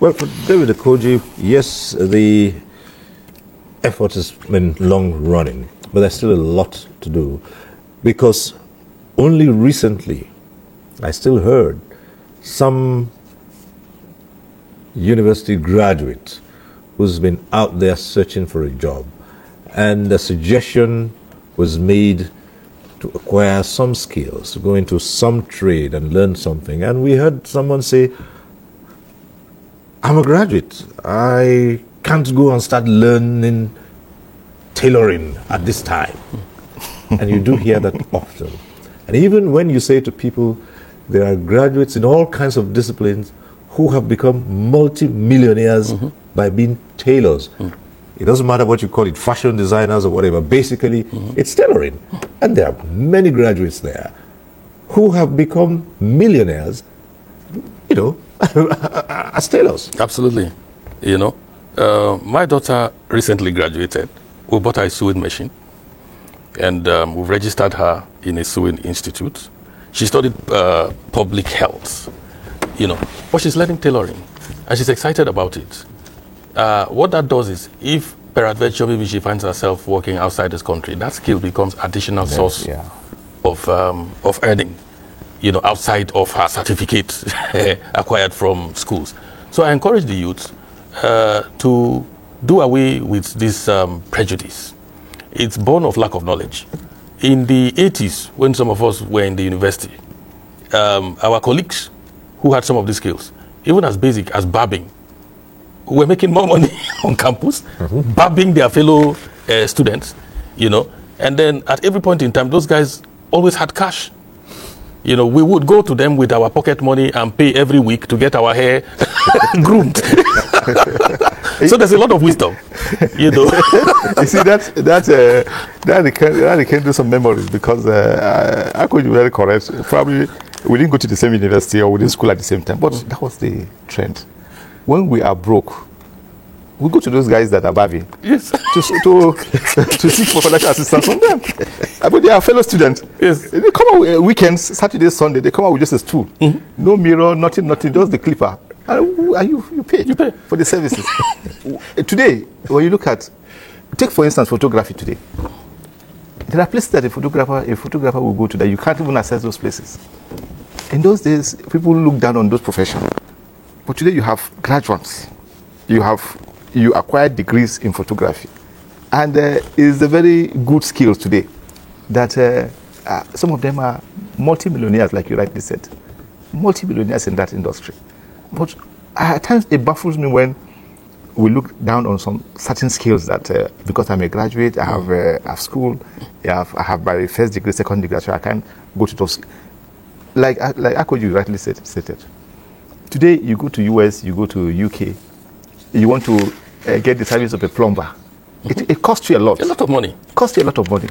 Well, for David Okoji, yes, the effort has been long running, but there's still a lot to do, because only recently I still heard some university graduate who's been out there searching for a job, and a suggestion was made to acquire some skills, to go into some trade and learn something. And we heard someone say, I'm a graduate, I can't go and start learning tailoring at this time. And you do hear that often. And even when you say to people, there are graduates in all kinds of disciplines who have become multi-millionaires by being tailors. It doesn't matter what you call it, fashion designers or whatever. Basically, it's tailoring. And there are many graduates there who have become millionaires, you know, as tailors. Absolutely. You know, my daughter recently graduated. We bought her a sewing machine, and we've registered her in a sewing institute. She studied public health, you know, but she's learning tailoring, and she's excited about it. What that does is, if peradventure maybe she finds herself working outside this country, that skill becomes additional source of earning, you know, outside of her certificate acquired from schools. So I encourage the youth to do away with this prejudice. It's born of lack of knowledge. In the 80s, when some of us were in the university, our colleagues who had some of these skills, even as basic as barbing, who were making more money on campus, barbing their fellow students, you know. And then at every point in time, those guys always had cash. You know, we would go to them with our pocket money and pay every week to get our hair groomed. So there's a lot of wisdom, you know. You see, that can do some memories, because I could be very correct. Probably we didn't go to the same university or we didn't school at the same time, but that was the trend. When we are broke, we go to those guys that are barbing. Yes. To seek for financial assistance from them. But they are fellow students. Yes. They come out weekends, Saturday, Sunday, they come out with just a stool. No mirror, nothing, just the clipper. And you pay. You pay for the services. Today, when you look at, take for instance photography today. There are places that a photographer will go to that you can't even access those places. In those days, people look down on those professions. But today you have graduates. You acquired degrees in photography. And it's a very good skill today that some of them are multi-millionaires, like you rightly said. Multi-millionaires in that industry. But at times it baffles me when we look down on some certain skills that because I'm a graduate, I have school, I have my first degree, second degree, so I can't go to those. Like Akoji rightly stated. Today you go to US, you go to UK, you want to get the service of a plumber. It costs you a lot. A lot of money. It costs you a lot of money.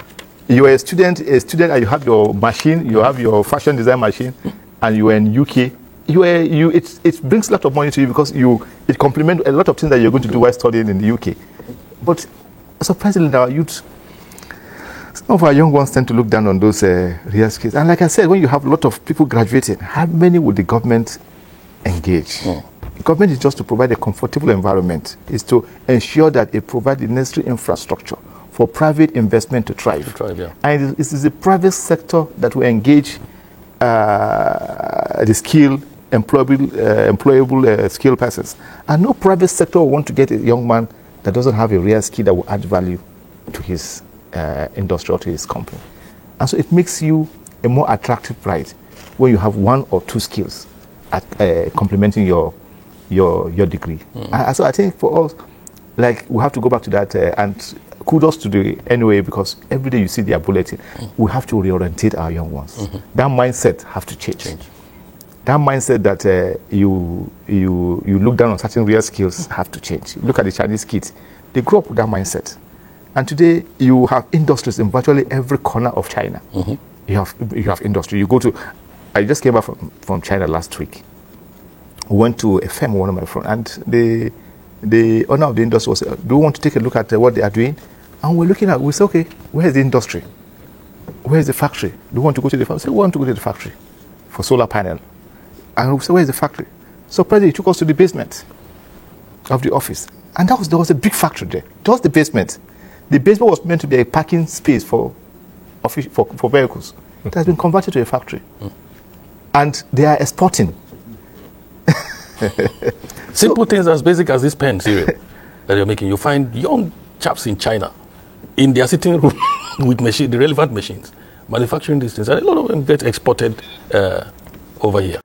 You are a student and you have your machine, you have your fashion design machine, and you are in UK. It brings a lot of money to you because it complements a lot of things that you're going to do while studying in the UK. But surprisingly, our youth, some of our young ones tend to look down on those real skills. And like I said, when you have a lot of people graduating, how many would the government engage? The government is just to provide a comfortable environment, is to ensure that it provides the necessary infrastructure for private investment to thrive. And it is the private sector that will engage the skilled, employable skilled persons. And no private sector will want to get a young man that doesn't have a real skill that will add value to his industry or to his company. And so it makes you a more attractive bride when you have one or two skills at complementing your degree. And so I think for us, like, we have to go back to that and kudos to the NOA, because every day you see their bulletin, we have to reorientate our young ones. That mindset have to change. That mindset that you look down on certain real skills have to change. Look at the Chinese kids. They grew up with that mindset. And today you have industries in virtually every corner of China. You have industry. You go to, I just came back from China last week. We went to a firm, one of my friends, and the owner of the industry was, do you want to take a look at what they are doing? And we're looking at, we say, okay, where's the industry? Where's the factory? Do you want to go to the factory? We say, we want to go to the factory for solar panel. And we say, where's the factory? So presently he took us to the basement. of the office. And there was a big factory there. Just the basement. The basement was meant to be a parking space for vehicles. It has been converted to a factory. And they are exporting. Simple things as basic as this pen cereal that you're making. You find young chaps in China in their sitting room with the relevant machines, manufacturing these things. And a lot of them get exported over here.